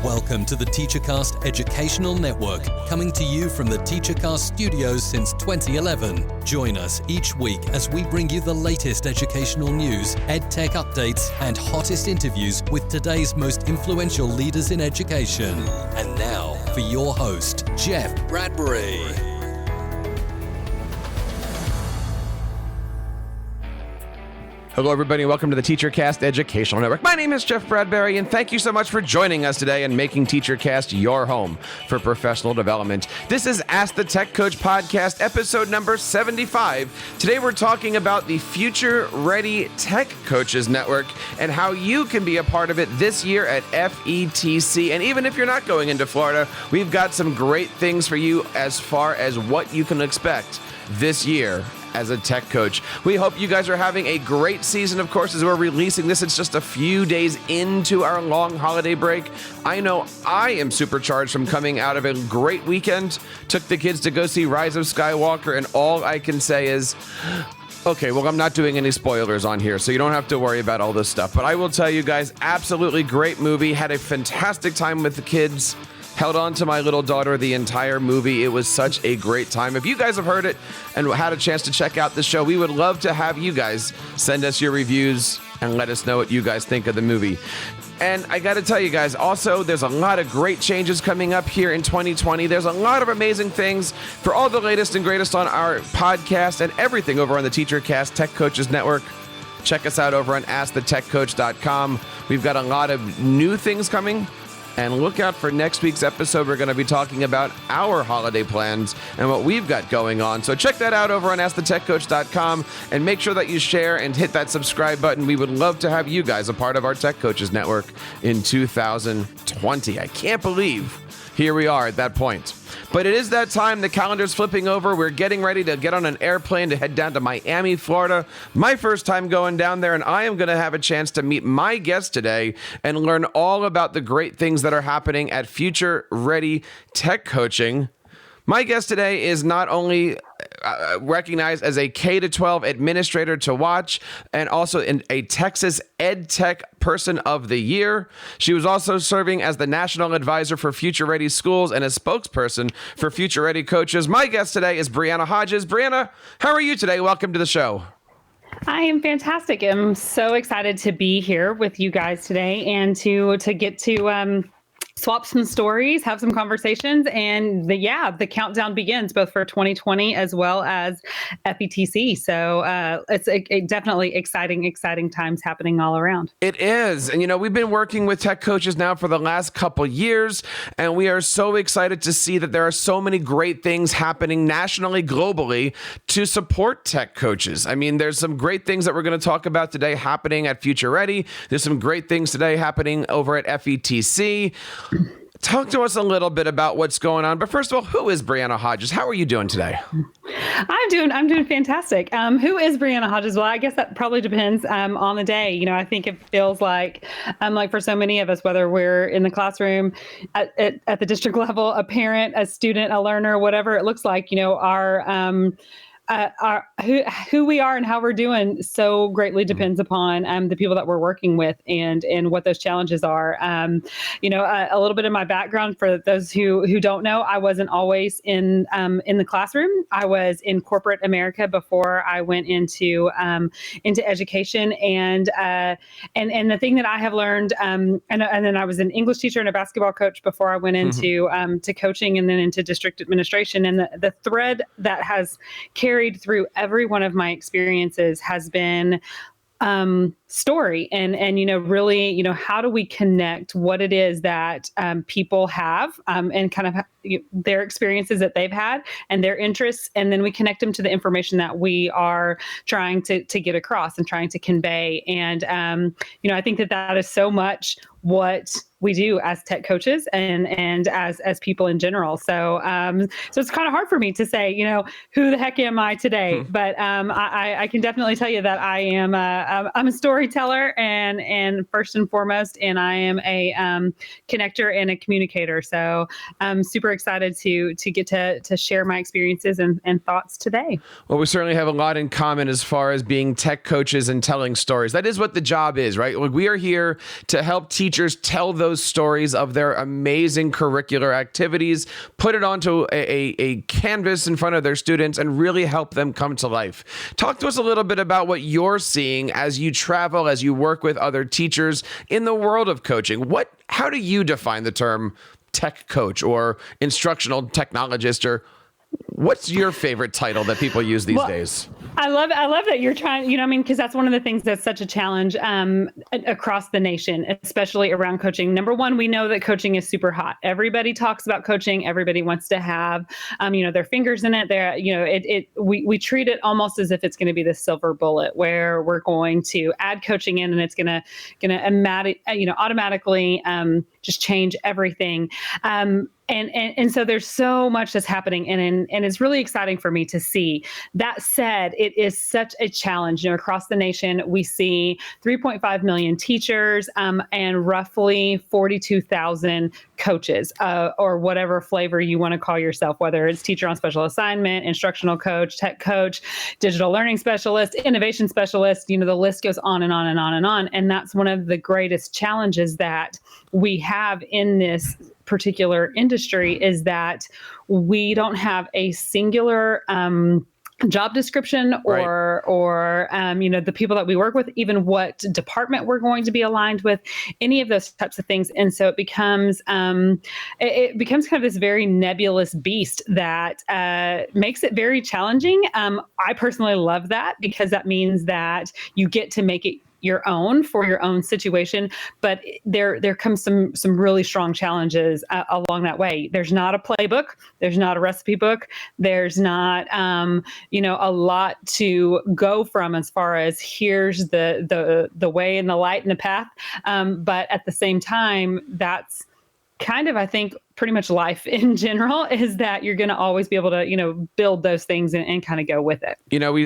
Welcome to the TeacherCast Educational Network, coming to you from the TeacherCast studios since 2011. Join us each week as we bring you the latest educational news, EdTech updates, and hottest interviews with today's most influential leaders in education. And now, for your host, Jeff Bradbury. Hello, everybody, and welcome to the TeacherCast Educational Network. My name is Jeff Bradbury, and thank you so much for joining us today and making TeacherCast your home for professional development. This is Ask the Tech Coach podcast, episode number 75. Today, we're talking about the Future Ready Tech Coaches Network and how you can be a part of it this year at FETC. And even if you're not going into Florida, we've got some great things for you as far as what you can expect this year as a tech coach. We hope you guys are having a great season. Of course, as we're releasing this, it's just a few days into our long holiday break. I know I am supercharged from coming out of a great weekend. Took the kids to go see Rise of Skywalker, and all I can say is, okay, well, I'm not doing any spoilers on here, so you don't have to worry about all this stuff. But I will tell you guys, absolutely great movie. Had a fantastic time with the kids. Held on to my little daughter the entire movie. It was such a great time. If you guys have heard it and had a chance to check out the show, we would love to have you guys send us your reviews and let us know what you guys think of the movie. And I got to tell you guys, also, there's a lot of great changes coming up here in 2020. There's a lot of amazing things. For all the latest and greatest on our podcast and everything over on the TeacherCast Tech Coaches Network, check us out over on AskTheTechCoach.com. We've got a lot of new things coming. And look out for next week's episode. We're going to be talking about our holiday plans and what we've got going on. So check that out over on AskTheTechCoach.com and make sure that you share and hit that subscribe button. We would love to have you guys a part of our Tech Coaches Network in 2020. I can't believe here we are at that point. But it is that time. The calendar's flipping over. We're getting ready to get on an airplane to head down to Miami, Florida. My first time going down there, and I am going to have a chance to meet my guest today and learn all about the great things that are happening at Future Ready Tech Coaching. My guest today is not only recognized as a K-12 administrator to watch and also a Texas EdTech Person of the Year. She was also serving as the National Advisor for Future Ready Schools and a spokesperson for Future Ready Coaches. My guest today is Brianna Hodges. Brianna, how are you today? Welcome to the show. I am fantastic. I'm so excited to be here with you guys today and to get to swap some stories, have some conversations, and the countdown begins both for 2020 as well as FETC. So it's definitely exciting times happening all around. It is. And, we've been working with tech coaches now for the last couple years, and we are so excited to see that there are so many great things happening nationally, globally to support tech coaches. I mean, there's some great things that we're going to talk about today happening at Future Ready. There's some great things today happening over at FETC. Talk to us a little bit about what's going on. But first of all, who is Brianna Hodges? How are you doing today? I'm doing fantastic. Who is Brianna Hodges? Well, I guess that probably depends on the day. I think it feels like for so many of us, whether we're in the classroom, at the district level, a parent, a student, a learner, whatever it looks like, who we are and how we're doing so greatly depends upon the people that we're working with and what those challenges are. A little bit of my background for those who don't know, I wasn't always in the classroom. I was in corporate America before I went into education, and the thing that I have learned, and then I was an English teacher and a basketball coach before I went into to coaching and then into district administration. And the thread that has carried through every one of my experiences has been story and really, how do we connect what it is that people have and kind of their experiences that they've had and their interests, and then we connect them to the information that we are trying to get across and trying to convey. And I think that is so much what we do as tech coaches and as people in general. So it's kind of hard for me to say, who the heck am I today? But I can definitely tell you that I am I'm a storyteller and first and foremost, and I am a connector and a communicator. So I'm super excited to get to share my experiences and thoughts today. Well, we certainly have a lot in common as far as being tech coaches and telling stories. That is what the job is, right? Like, we are here to help teachers tell the those stories of their amazing curricular activities, put it onto a canvas in front of their students, and really help them come to life. Talk to us a little bit about what you're seeing as you travel, as you work with other teachers in the world of coaching. How do you define the term tech coach or instructional technologist, or what's your favorite title that people use these days? I love that you're trying, because that's one of the things that's such a challenge across the nation, especially around coaching. Number one, we know that coaching is super hot. Everybody talks about coaching. Everybody wants to have, their fingers in it. We treat it almost as if it's going to be the silver bullet where we're going to add coaching in and it's going to automatically just change everything. And so there's so much that's happening, and it's really exciting for me to see. That said, it is such a challenge. Across the nation, we see 3.5 million teachers and roughly 42,000 coaches, or whatever flavor you want to call yourself, whether it's teacher on special assignment, instructional coach, tech coach, digital learning specialist, innovation specialist. The list goes on and on and on and on. And that's one of the greatest challenges that we have in this particular industry, is that we don't have a singular job description or the people that we work with, even what department we're going to be aligned with, any of those types of things. And so it becomes kind of this very nebulous beast that makes it very challenging. I personally love that, because that means that you get to make it your own for your own situation, but there comes some really strong challenges along that way. There's not a playbook, there's not a recipe book, there's not a lot to go from as far as here's the way and the light and the path, but at the same time, that's kind of, I think, pretty much life in general, is that you're going to always be able to, build those things and kind of go with it.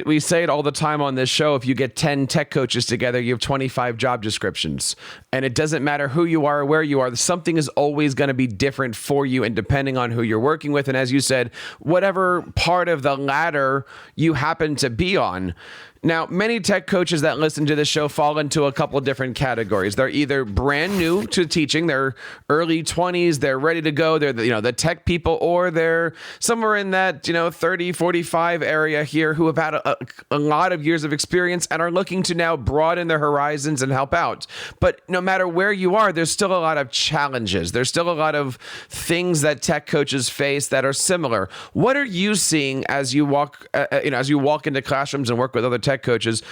We say it all the time on this show. If you get 10 tech coaches together, you have 25 job descriptions, and it doesn't matter who you are or where you are. Something is always going to be different for you, and depending on who you're working with. And as you said, whatever part of the ladder you happen to be on. Now, many tech coaches that listen to this show fall into a couple of different categories. They're either brand new to teaching, they're early 20s, they're ready to go, they're the tech people, or they're somewhere in that 30, 45 area here who have had a lot of years of experience and are looking to now broaden their horizons and help out. But no matter where you are, there's still a lot of challenges. There's still a lot of things that tech coaches face that are similar. What are you seeing as you walk into classrooms and work with other tech coaches?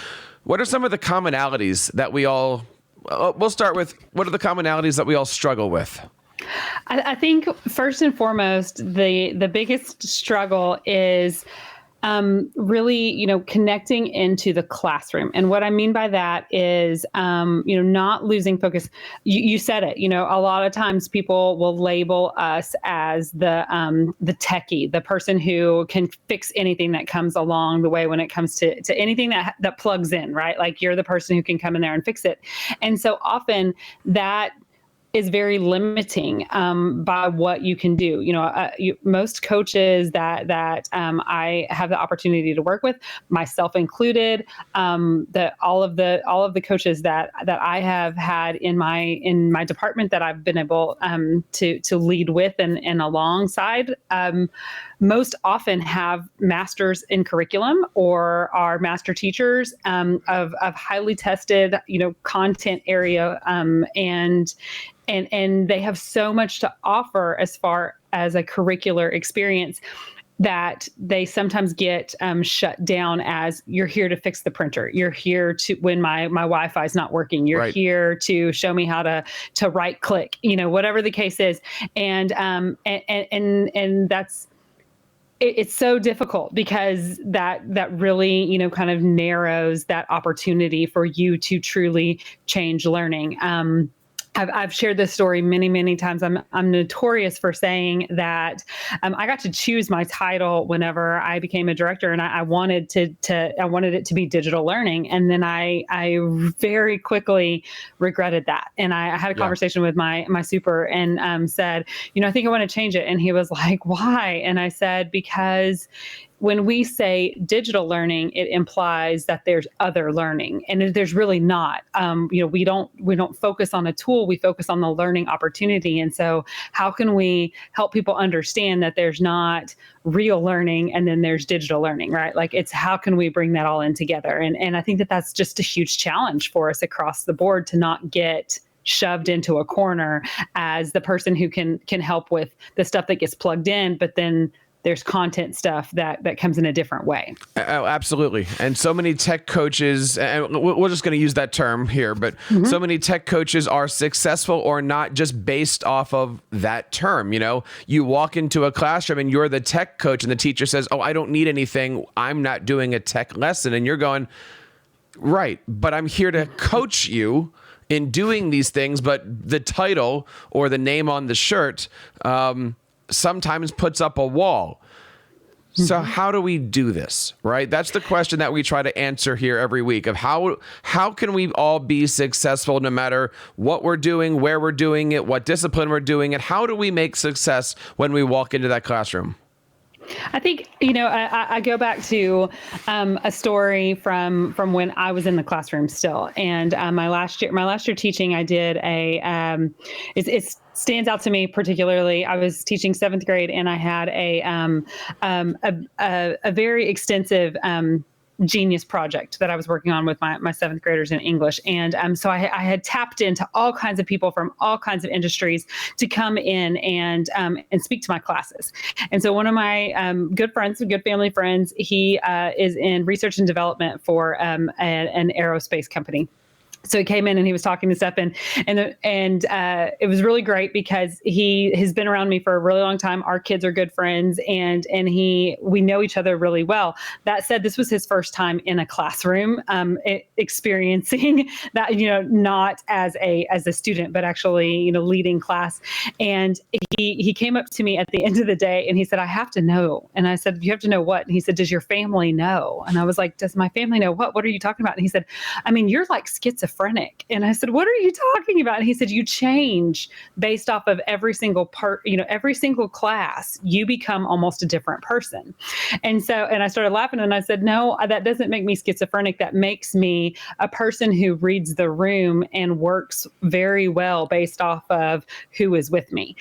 What are some of the commonalities that we'll start with, what are the commonalities that we all struggle with? I think first and foremost, the biggest struggle is really, connecting into the classroom. And what I mean by that is, not losing focus. You said it, a lot of times people will label us as the techie, the person who can fix anything that comes along the way when it comes to anything that plugs in, right? Like, you're the person who can come in there and fix it. And so often that is very limiting by what you can do. Most coaches that I have the opportunity to work with, myself included, that all of the coaches that I have had in my department that I've been able to lead with and alongside, most often have masters in curriculum or are master teachers of highly tested, content area, and they have so much to offer as far as a curricular experience that they sometimes get shut down as, you're here to fix the printer. You're here to, when my Wi-Fi is not working, you're right here to show me how to right click, whatever the case is. And that's, it's so difficult, because that really, kind of narrows that opportunity for you to truly change learning. I've shared this story many, many times. I'm notorious for saying that I got to choose my title whenever I became a director, and I wanted I wanted it to be digital learning, and then I very quickly regretted that. And I had a conversation with my super and said, I think I want to change it. And he was like, "Why?" And I said, "Because when we say digital learning, it implies that there's other learning, and there's really not. We don't focus on a tool; we focus on the learning opportunity. And so, how can we help people understand that there's not real learning and then there's digital learning, right? Like, it's how can we bring that all in together? And I think that that's just a huge challenge for us across the board to not get shoved into a corner as the person who can help with the stuff that gets plugged in, but then there's content stuff that comes in a different way. Oh, absolutely. And so many tech coaches, and we're just going to use that term here, but so many tech coaches are successful or not just based off of that term. You walk into a classroom and you're the tech coach and the teacher says, oh, I don't need anything. I'm not doing a tech lesson. And you're going, right, but I'm here to coach you in doing these things. But the title or the name on the shirt, sometimes puts up a wall. So how do we do this, right? That's the question that we try to answer here every week of how can we all be successful no matter what we're doing, where we're doing it, what discipline we're doing it. How do we make success when we walk into that classroom? I think, I go back to a story from when I was in the classroom still. And my last year teaching, I did it stands out to me particularly. I was teaching 7th grade, and I had a very extensive genius project that I was working on with my 7th graders in English. And so I had tapped into all kinds of people from all kinds of industries to come in and speak to my classes. And so one of my good friends, good family friends, he is in research and development for an aerospace company. So he came in and he was talking to stuff, and it was really great because he has been around me for a really long time. Our kids are good friends, and we know each other really well. That said, this was his first time in a classroom, experiencing that, not as a student, but actually, leading class. And he came up to me at the end of the day and he said, I have to know. And I said, you have to know what? And he said, does your family know? And I was like, does my family know what? What are you talking about? And he said, I mean, you're like schizophrenic. And I said, what are you talking about? And he said, you change based off of every single part, every single class, you become almost a different person. And I started laughing and I said, no, that doesn't make me schizophrenic. That makes me a person who reads the room and works very well based off of who is with me.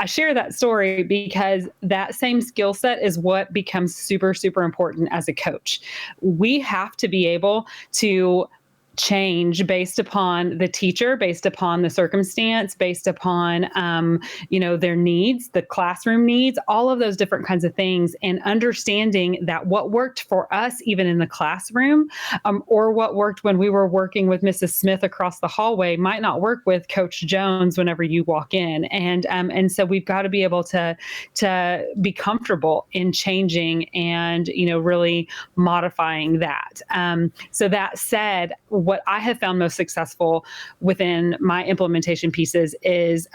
I share that story because that same skill set is what becomes super, super important as a coach. We have to be able to change based upon the teacher, based upon the circumstance, based upon, their needs, the classroom needs, all of those different kinds of things, and understanding that what worked for us, even in the classroom, or what worked when we were working with Mrs. Smith across the hallway might not work with Coach Jones whenever you walk in. And so we've got to be able to be comfortable in changing and, really modifying that. So that said, what I have found most successful within my implementation pieces is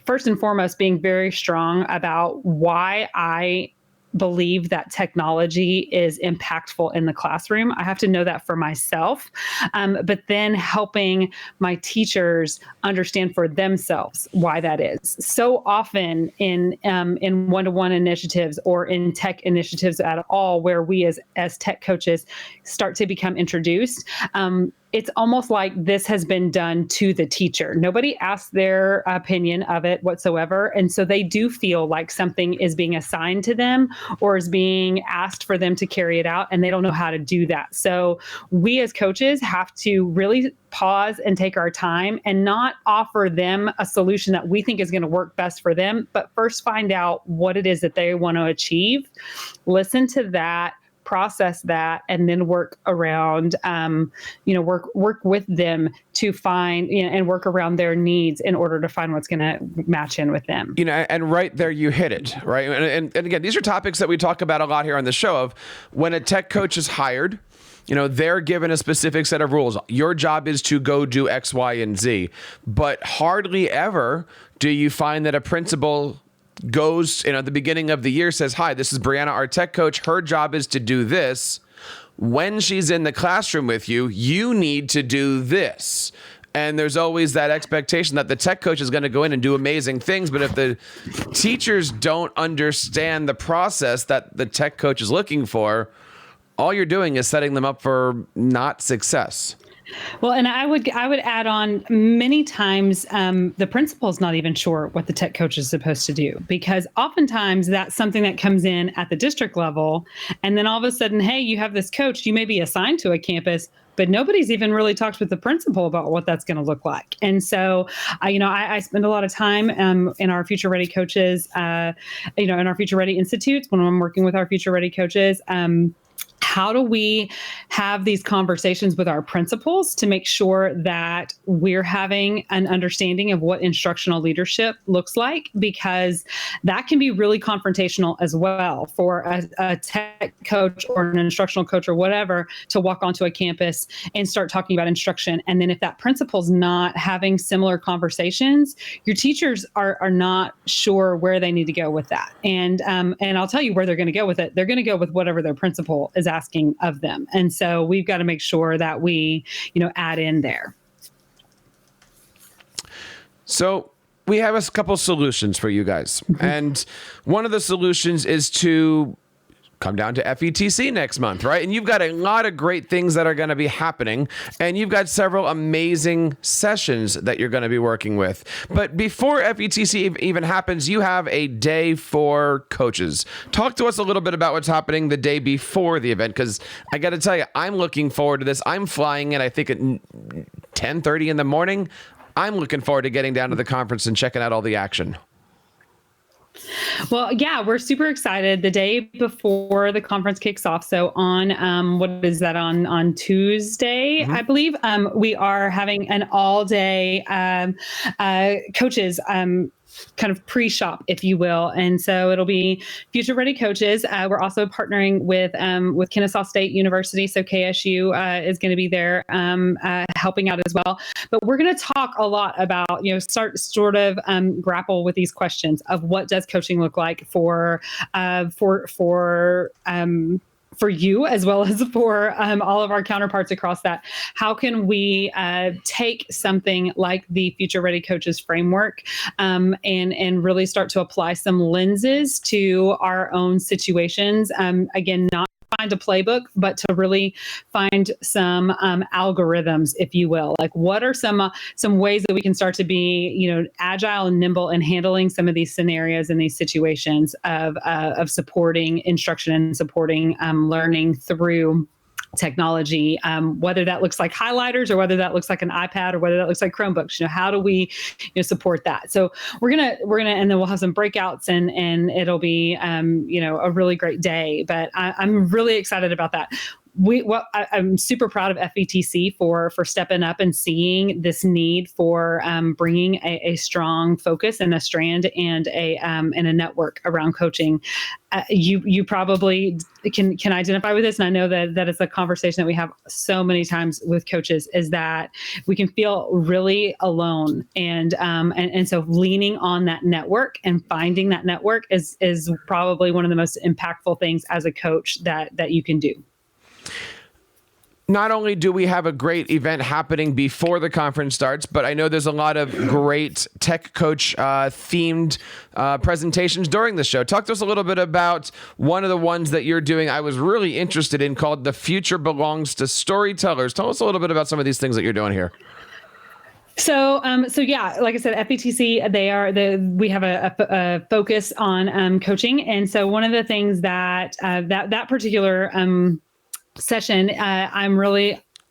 first and foremost being very strong about why I believe that technology is impactful in the classroom. I have to know that for myself, but then helping my teachers understand for themselves why that is. So often in one-to-one initiatives or in tech initiatives at all, where we as tech coaches start to become introduced, it's almost like this has been done to the teacher. Nobody asked their opinion of it whatsoever. And so they do feel like something is being assigned to them or is being asked for them to carry it out, and they don't know how to do that. So we as coaches have to really pause and take our time and not offer them a solution that we think is going to work best for them, but first find out what it is that they want to achieve, listen to that, process that, and then work around, work with them to find, and work around their needs in order to find what's going to match in with them. And right there, you hit it, right? And again, these are topics that we talk about a lot here on the show of when a tech coach is hired, they're given a specific set of rules. Your job is to go do X, Y, and Z. But hardly ever do you find that a principal goes, at the beginning of the year says, hi, this is Brianna, our tech coach. Her job is to do this. When she's in the classroom with you, you need to do this. And there's always that expectation that the tech coach is going to go in and do amazing things. But if the teachers don't understand the process that the tech coach is looking for, all you're doing is setting them up for not success. Well, and I would add on, many times the principal's not even sure what the tech coach is supposed to do, because oftentimes that's something that comes in at the district level. And then all of a sudden, hey, you have this coach, you may be assigned to a campus, but nobody's even really talked with the principal about what that's going to look like. And so, I spend a lot of time in our Future Ready coaches, in our Future Ready Institutes, when I'm working with our Future Ready coaches. How do we have these conversations with our principals to make sure that we're having an understanding of what instructional leadership looks like? Because that can be really confrontational as well for a tech coach or an instructional coach or whatever to walk onto a campus and start talking about instruction. And then if that principal's not having similar conversations, your teachers are not sure where they need to go with that. And I'll tell you where they're going to go with it. They're going to go with whatever their principal is asking of them. And so we've got to make sure that we, add in there. So we have a couple solutions for you guys. And one of the solutions is to come down to FETC next month, right? And you've got a lot of great things that are going to be happening, and you've got several amazing sessions that you're going to be working with. But before FETC even happens, you have a day for coaches. Talk to us a little bit about what's happening the day before the event, because I got to tell you, I'm looking forward to this. I'm flying in, I think, at 10:30 in the morning. I'm looking forward to getting down to the conference and checking out all the action. Well, yeah, we're super excited. The day before the conference kicks off, so on what is that, on Tuesday, I believe, we are having an all-day coaches kind of pre-shop, if you will. And so it'll be Future Ready coaches. We're also partnering with Kennesaw State University. So KSU is going to be there helping out as well. But we're going to talk a lot about, grapple with these questions of what does coaching look like for you, as well as for all of our counterparts across that. How can we take something like the Future Ready Coaches framework and really start to apply some lenses to our own situations? Again, not find a playbook, but to really find some algorithms, if you will. Like, what are some ways that we can start to be, agile and nimble in handling some of these scenarios and these situations of supporting instruction and supporting learning through technology, whether that looks like highlighters or whether that looks like an iPad or whether that looks like Chromebooks. How do we support that? So we're gonna and then we'll have some breakouts and it'll be a really great day. But I'm really excited about that. I'm super proud of FETC for stepping up and seeing this need for bringing a strong focus and a strand and a network around coaching. You probably can identify with this, and I know that it's a conversation that we have so many times with coaches, is that we can feel really alone, and so leaning on that network and finding that network is probably one of the most impactful things as a coach that you can do. Not only do we have a great event happening before the conference starts, but I know there's a lot of great tech coach themed presentations during the show. Talk to us a little bit about one of the ones that you're doing I was really interested in, called The Future Belongs to Storytellers. Tell us a little bit about some of these things that you're doing here. So yeah, like I said, FETC, we have a focus on coaching. And so one of the things that particular session,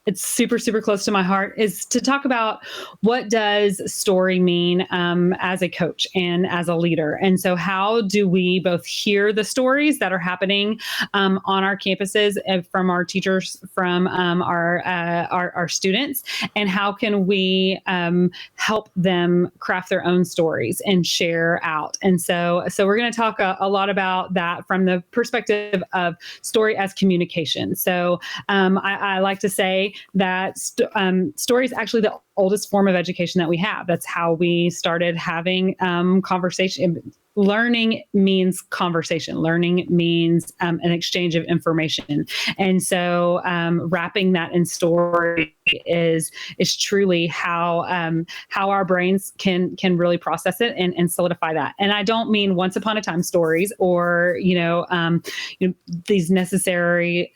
it's super, super close to my heart, is to talk about what does story mean as a coach and as a leader. And so how do we both hear the stories that are happening on our campuses from our teachers, from our students, and how can we help them craft their own stories and share out? And so we're going to talk a lot about that from the perspective of story as communication. So I like to say that story is actually the oldest form of education that we have. That's how we started having conversation. Learning means conversation. Learning means an exchange of information. And so wrapping that in story is truly how our brains can really process it and solidify that. And I don't mean once upon a time stories or these necessarily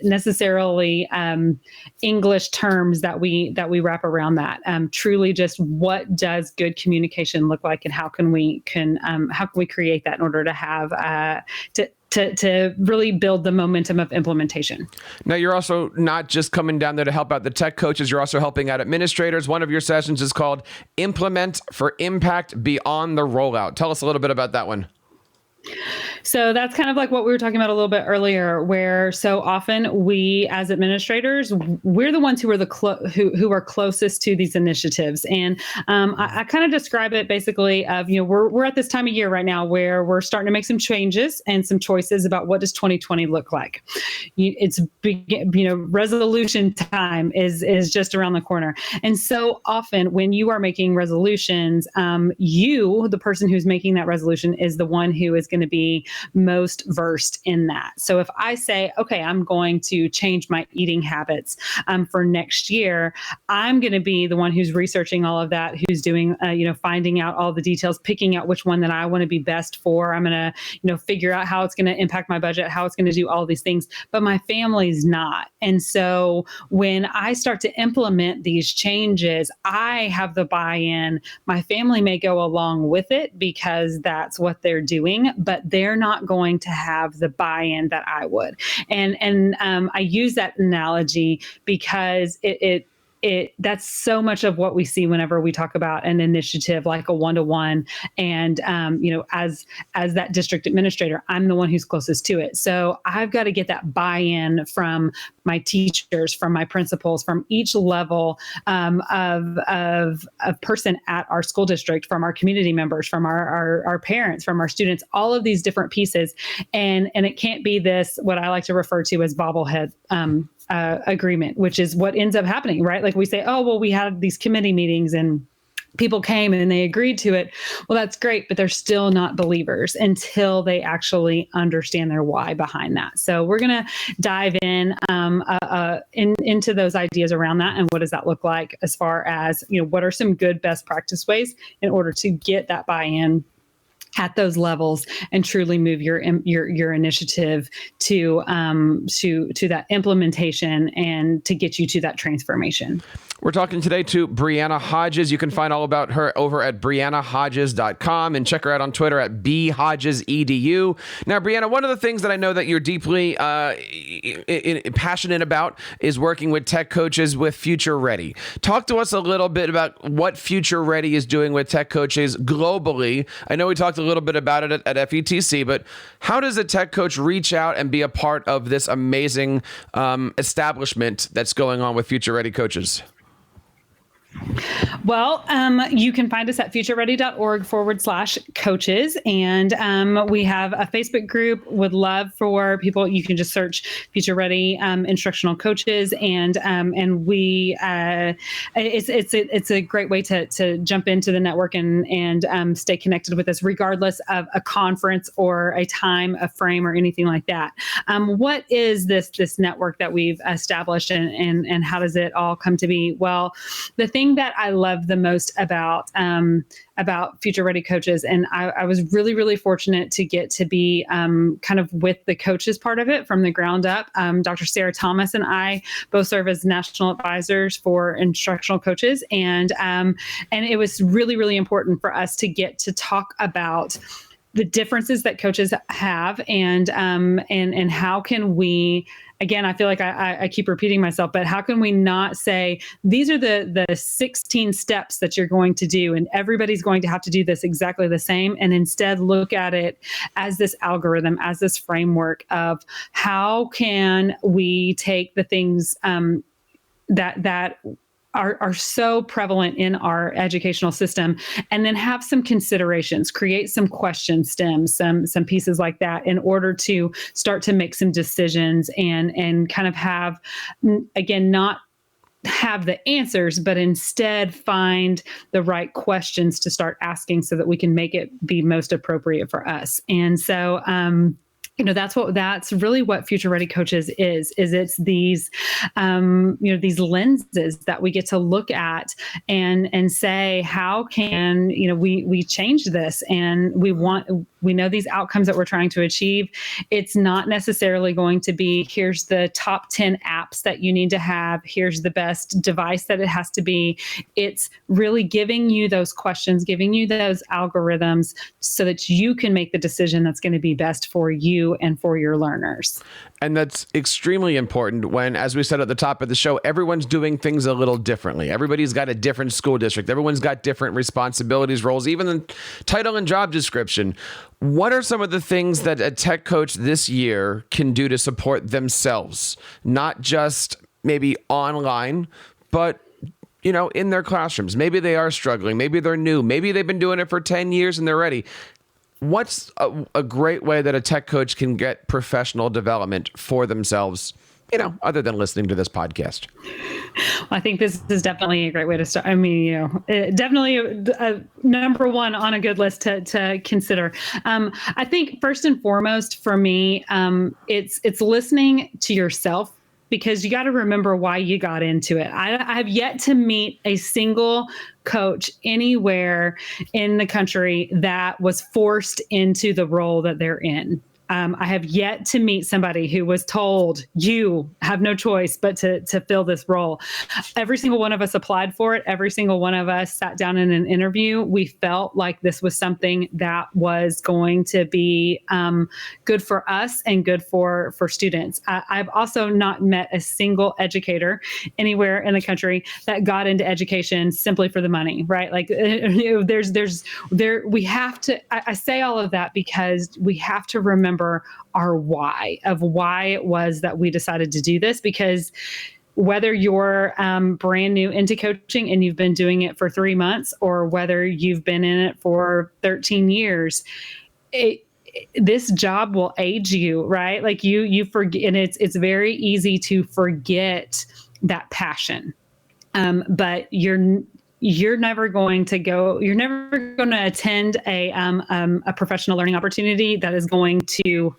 English terms that we wrap around that. Truly, just what does good communication look like, and how can we create that in order to have to really build the momentum of implementation. Now, you're also not just coming down there to help out the tech coaches, you're also helping out administrators. One of your sessions is called Implement for Impact Beyond the Rollout. Tell us a little bit about that one. So that's kind of like what we were talking about a little bit earlier, where so often we as administrators, we're the ones who are who are closest to these initiatives. And I kind of describe it basically of, we're at this time of year right now where we're starting to make some changes and some choices about what does 2020 look like. It's resolution time is just around the corner. And so often when you are making resolutions, the person who's making that resolution is the one who is going to be most versed in that. So if I say, okay, I'm going to change my eating habits for next year, I'm going to be the one who's researching all of that, who's doing, finding out all the details, picking out which one that I want to be best for. I'm going to, figure out how it's going to impact my budget, how it's going to do all these things, but my family's not. And so when I start to implement these changes, I have the buy-in. My family may go along with it because that's what they're doing, but they're not going to have the buy-in that I would. And I use that analogy because that's so much of what we see whenever we talk about an initiative like a one-to-one. And, as that district administrator, I'm the one who's closest to it. So I've got to get that buy-in from my teachers, from my principals, from each level of person at our school district, from our community members, from our parents, from our students, all of these different pieces. And it can't be this, what I like to refer to as bobblehead agreement, which is what ends up happening, right? Like we say, oh, well, we had these committee meetings and people came and they agreed to it. Well, that's great, but they're still not believers until they actually understand their why behind that. So we're going to dive into those ideas around that. And what does that look like as far as, what are some good best practice ways in order to get that buy-in at those levels and truly move your initiative to that implementation and to get you to that transformation. We're talking today to Brianna Hodges. You can find all about her over at briannahodges.com and check her out on Twitter at bhodgesedu. Now, Brianna, one of the things that I know that you're deeply passionate about is working with tech coaches with Future Ready. Talk to us a little bit about what Future Ready is doing with tech coaches globally. I know we talked a little bit about it at FETC, but how does a tech coach reach out and be a part of this amazing establishment that's going on with Future Ready coaches? Well, you can find us at futureready.org/coaches. And we have a Facebook group. Would love for people, you can just search Future Ready instructional coaches. And we, it's a great way to jump into the network and stay connected with us, regardless of a conference or a time, a frame, or anything like that. What is this network that we've established and how does it all come to be? Well, the thing that I love the most about Future Ready coaches, and I was really, really fortunate to get to be kind of with the coaches part of it from the ground up. Dr. Sarah Thomas and I both serve as national advisors for instructional coaches, and it was really, really important for us to get to talk about the differences that coaches have and how can we, again, I feel like I keep repeating myself, but how can we not say, these are the 16 steps that you're going to do and everybody's going to have to do this exactly the same, and instead look at it as this algorithm, as this framework of how can we take the things that are so prevalent in our educational system, and then have some considerations, create some question stems, some pieces like that in order to start to make some decisions and kind of have, again, not have the answers, but instead find the right questions to start asking so that we can make it be most appropriate for us. And so, that's really what Future Ready Coaches is it's these, these lenses that we get to look at and say, how can, we change this? And we know these outcomes that we're trying to achieve. It's not necessarily going to be, here's the top 10 apps that you need to have. Here's the best device that it has to be. It's really giving you those questions, giving you those algorithms so that you can make the decision that's going to be best for you and for your learners. And that's extremely important when, as we said at the top of the show, everyone's doing things a little differently. Everybody's got a different school district. Everyone's got different responsibilities, roles, even the title and job description. What are some of the things that a tech coach this year can do to support themselves? Not just maybe online, but in their classrooms. Maybe they are struggling. Maybe they're new. Maybe they've been doing it for 10 years and they're ready. What's a great way that a tech coach can get professional development for themselves, other than listening to this podcast? Well, I think this is definitely a great way to start. I mean, definitely a number one on a good list to consider. I think first and foremost for me, it's listening to yourself. Because you got to remember why you got into it. I have yet to meet a single coach anywhere in the country that was forced into the role that they're in. I have yet to meet somebody who was told, you have no choice but to fill this role. Every single one of us applied for it. Every single one of us sat down in an interview. We felt like this was something that was going to be good for us and good for students. I've also not met a single educator anywhere in the country that got into education simply for the money, right? Like we have to, I say all of that because we have to remember our why it was that we decided to do this. Because whether you're brand new into coaching and you've been doing it for 3 months, or whether you've been in it for 13 years, this job will age you, right? Like you forget, and it's very easy to forget that passion. But you're never going to attend a professional learning opportunity that is going to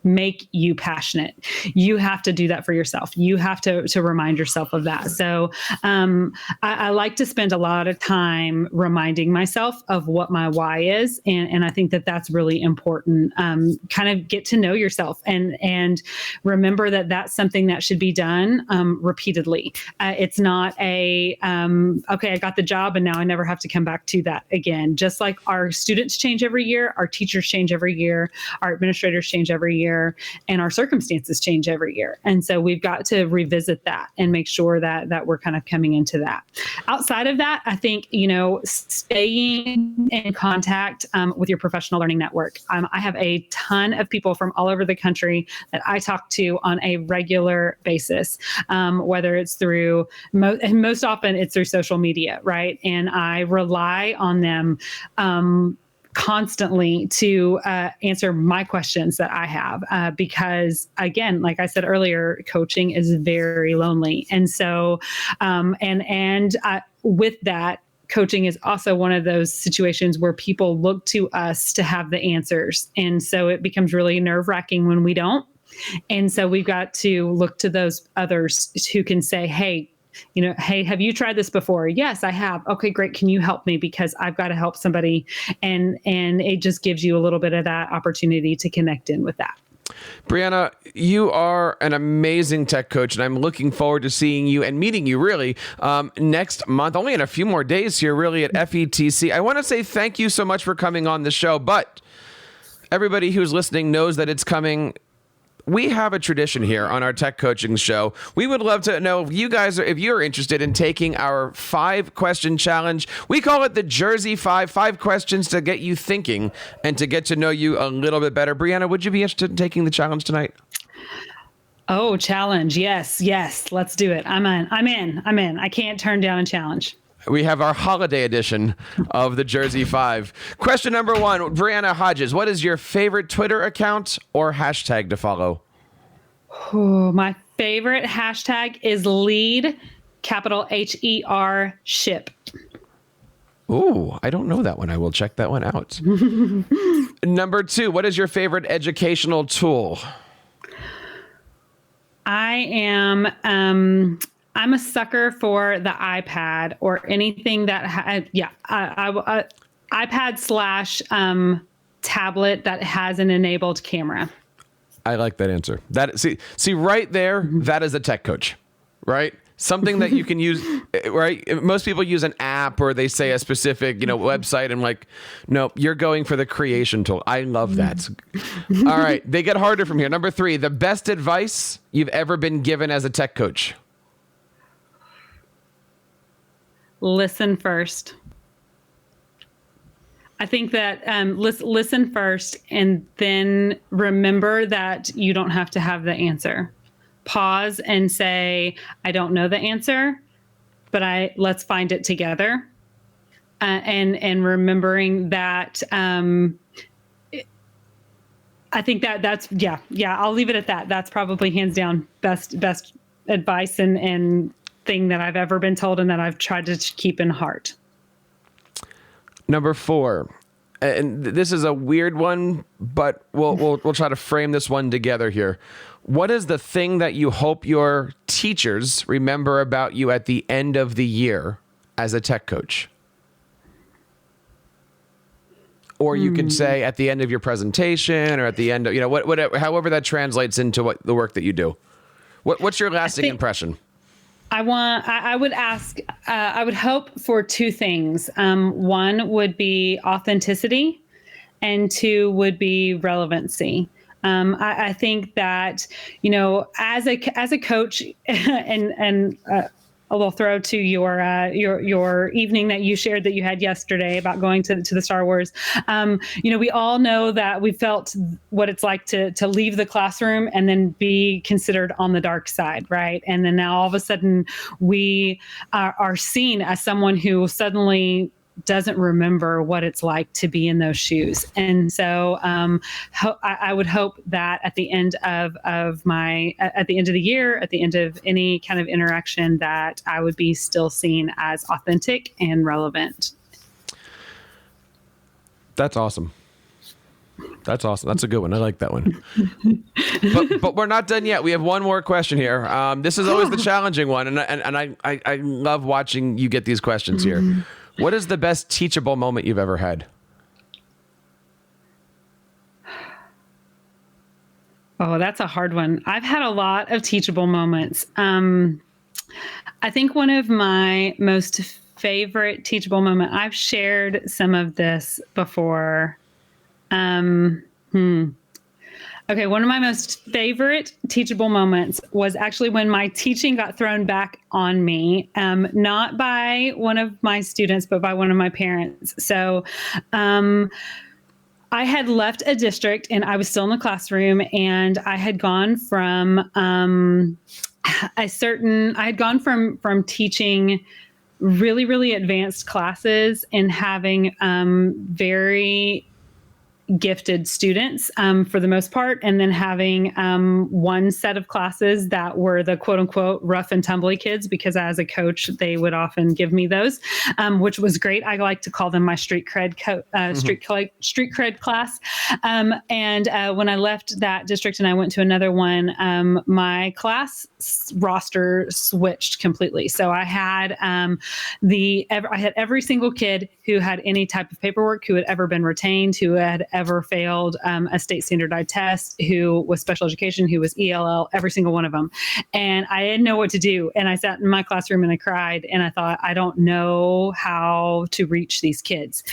make you passionate. You have to do that for yourself. You have to remind yourself of that. So I like to spend a lot of time reminding myself of what my why is. And I think that that's really important. Kind of get to know yourself and remember that that's something that should be done repeatedly. It's not okay, I got the job and now I never have to come back to that again. Just like our students change every year, our teachers change every year, our administrators change every year, and our circumstances change every year. And so we've got to revisit that and make sure that we're kind of coming into that. Outside of that, I think, staying in contact with your professional learning network. I have a ton of people from all over the country that I talk to on a regular basis, whether it's through, most often it's through social media, right? And I rely on them constantly to answer my questions that I have, because again, like I said earlier, coaching is very lonely. And so, with that, coaching is also one of those situations where people look to us to have the answers. And so it becomes really nerve-wracking when we don't. And so we've got to look to those others who can say, hey, have you tried this before? Yes, I have. Okay, great. Can you help me? Because I've got to help somebody. And it just gives you a little bit of that opportunity to connect in with that. Brianna, you are an amazing tech coach, and I'm looking forward to seeing you and meeting you really next month, only in a few more days here, really, at FETC. I want to say thank you so much for coming on the show, but everybody who's listening knows that it's coming. We have a tradition here on our tech coaching show. We would love to know if you're interested in taking our 5-question challenge. We call it the Jersey 5 questions to get you thinking and to get to know you a little bit better. Brianna, would you be interested in taking the challenge tonight? Oh, challenge. Yes. Let's do it. I'm in. I can't turn down a challenge. We have our holiday edition of the Jersey 5. Question number 1, Brianna Hodges, what is your favorite Twitter account or hashtag to follow? Oh, my favorite hashtag is lead, capital HER, ship. Ooh, I don't know that one. I will check that one out. Number 2, what is your favorite educational tool? I'm a sucker for the iPad or anything that iPad / tablet that has an enabled camera. I like that answer. That see right there, that is a tech coach, right? Something that you can use, right? Most people use an app or they say a specific, website. And like, no, you're going for the creation tool. I love that. All right. They get harder from here. Number 3, the best advice you've ever been given as a tech coach. Listen first. I think that listen first and then remember that you don't have to have the answer. Pause and say, I don't know the answer, but let's find it together. And remembering that, I think that's, I'll leave it at that. That's probably hands down best advice and thing that I've ever been told and that I've tried to keep in heart. Number 4, and this is a weird one, but we'll try to frame this one together here. What is the thing that you hope your teachers remember about you at the end of the year as a tech coach? Or you could say at the end of your presentation or at the end of, whatever, however that translates into the work that you do. What's your lasting impression? I would hope for 2 things. One would be authenticity and 2 would be relevancy. I think that, as a coach and I'll throw to your evening that you shared that you had yesterday about going to the Star Wars. We all know that we felt what it's like to leave the classroom and then be considered on the dark side, right? And then now all of a sudden we are seen as someone who suddenly doesn't remember what it's like to be in those shoes. And so I would hope that at the end of the year, at the end of any kind of interaction, that I would be still seen as authentic and relevant. That's awesome. That's awesome. That's a good one. I like that one. But we're not done yet. We have one more question here. This is always the challenging one. And I love watching you get these questions here. What is the best teachable moment you've ever had? Oh, that's a hard one. I've had a lot of teachable moments. I think one of my most favorite teachable moment, I've shared some of this before. Okay, one of my most favorite teachable moments was actually when my teaching got thrown back on me, not by one of my students, but by one of my parents. So I had left a district and I was still in the classroom, and I had gone from teaching really, really advanced classes and having very gifted students for the most part, and then having one set of classes that were the quote unquote rough and tumbly kids, because as a coach they would often give me those, which was great. I like to call them my street cred street cred class. And when I left that district and I went to another one, my class roster switched completely. So I had every single kid who had any type of paperwork, who had ever been retained, who had ever failed a state standardized test, who was special education, who was ELL, every single one of them. And I didn't know what to do. And I sat in my classroom and I cried, and I thought, I don't know how to reach these kids.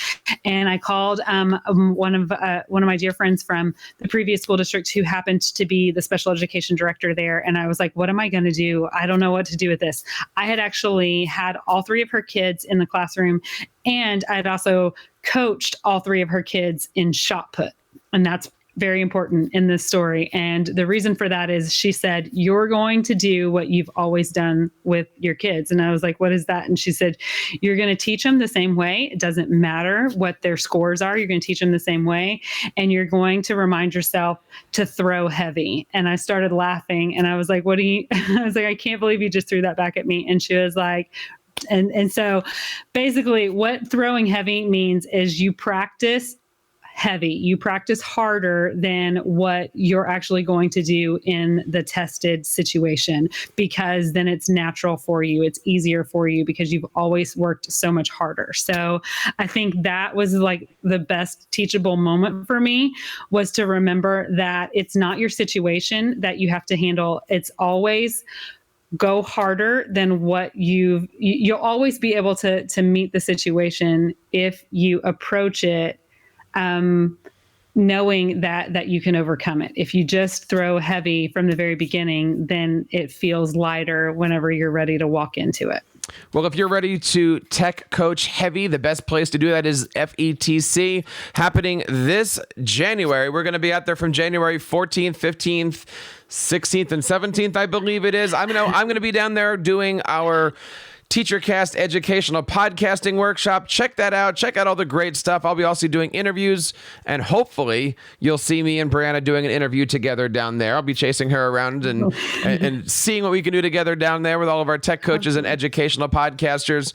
And I called one of my dear friends from the previous school district, who happened to be the special education director there. And I was like, what am I going to do? I don't know what to do with this. I had actually had all 3 of her kids in the classroom, and I'd also coached all 3 of her kids in shot put. And that's very important in this story. And the reason for that is she said, you're going to do what you've always done with your kids. And I was like, what is that? And she said, you're going to teach them the same way. It doesn't matter what their scores are. You're going to teach them the same way. And you're going to remind yourself to throw heavy. And I started laughing, and I was like, I was like, I can't believe you just threw that back at me. And she was like, And so basically what throwing heavy means is you practice heavy. You practice harder than what you're actually going to do in the tested situation, because then it's natural for you. It's easier for you because you've always worked so much harder. So I think that was like the best teachable moment for me, was to remember that it's not your situation that you have to handle. It's always go harder than what you'll always be able to meet the situation if you approach it knowing that you can overcome it. If you just throw heavy from the very beginning, then it feels lighter whenever you're ready to walk into it. Well, if you're ready to tech coach heavy, the best place to do that is FETC, happening this January. We're going to be out there from January 14th, 15th, 16th, and 17th, I believe it is. I'm going to be down there doing our TeacherCast educational podcasting workshop. Check that out. Check out all the great stuff. I'll be also doing interviews, and hopefully you'll see me and Brianna doing an interview together down there. I'll be chasing her around and seeing what we can do together down there with all of our tech coaches and educational podcasters.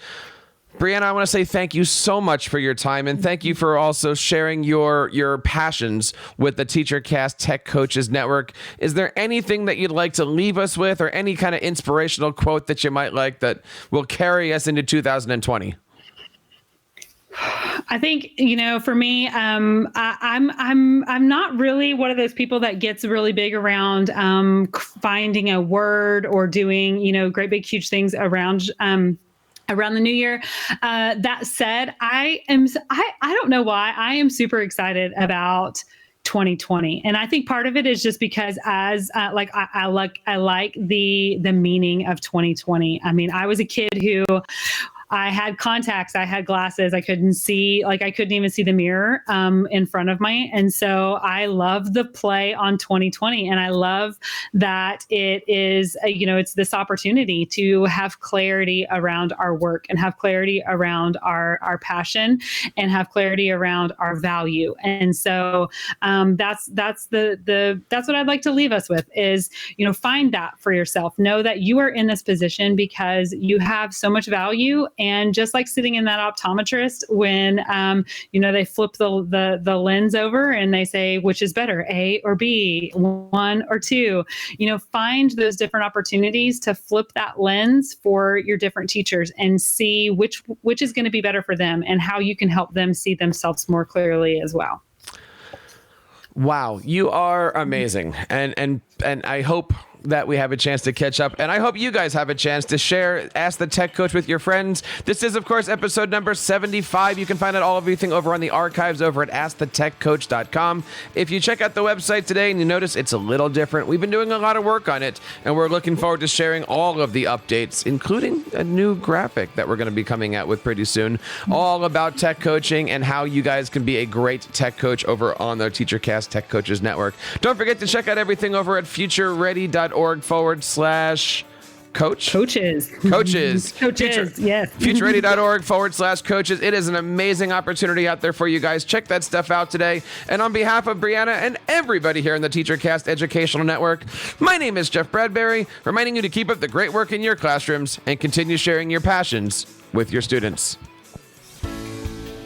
Brianna, I want to say thank you so much for your time, and thank you for also sharing your passions with the TeacherCast Tech Coaches Network. Is there anything that you'd like to leave us with, or any kind of inspirational quote that you might like that will carry us into 2020? I think, for me, I'm not really one of those people that gets really big around finding a word or doing, great big huge things around the new year. That said, I don't know why I am super excited about 2020. And I think part of it is just because I like the meaning of 2020. I mean, I was a kid who I had contacts, I had glasses, I couldn't even see the mirror in front of me. And so I love the play on 2020. And I love that it is, it's this opportunity to have clarity around our work, and have clarity around our passion, and have clarity around our value. And so that's what I'd like to leave us with is, find that for yourself. Know that you are in this position because you have so much value. And just like sitting in that optometrist when, they flip the lens over and they say, which is better, A or B, 1 or 2, find those different opportunities to flip that lens for your different teachers and see which is going to be better for them, and how you can help them see themselves more clearly as well. Wow, you are amazing. And I hope that we have a chance to catch up. And I hope you guys have a chance to share Ask the Tech Coach with your friends. This is, of course, episode number 75. You can find out all of everything over on the archives over at askthetechcoach.com. If you check out the website today and you notice it's a little different, we've been doing a lot of work on it, and we're looking forward to sharing all of the updates, including a new graphic that we're going to be coming out with pretty soon, all about tech coaching and how you guys can be a great tech coach over on the TeacherCast Tech Coaches Network. Don't forget to check out everything over at futureready.org/coach. Coaches. Yes. futureready.org/coaches. It is an amazing opportunity out there for you guys. Check that stuff out today. And on behalf of Brianna and everybody here in the TeacherCast Educational Network, my name is Jeff Bradbury, reminding you to keep up the great work in your classrooms and continue sharing your passions with your students.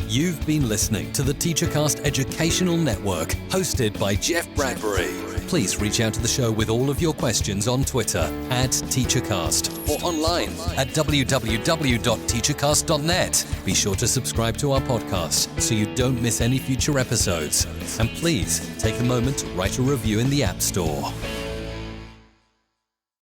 You've been listening to the TeacherCast Educational Network, hosted by Jeff Bradbury. Please reach out to the show with all of your questions on Twitter @TeacherCast or online at www.teachercast.net. Be sure to subscribe to our podcast so you don't miss any future episodes. And please take a moment to write a review in the App Store.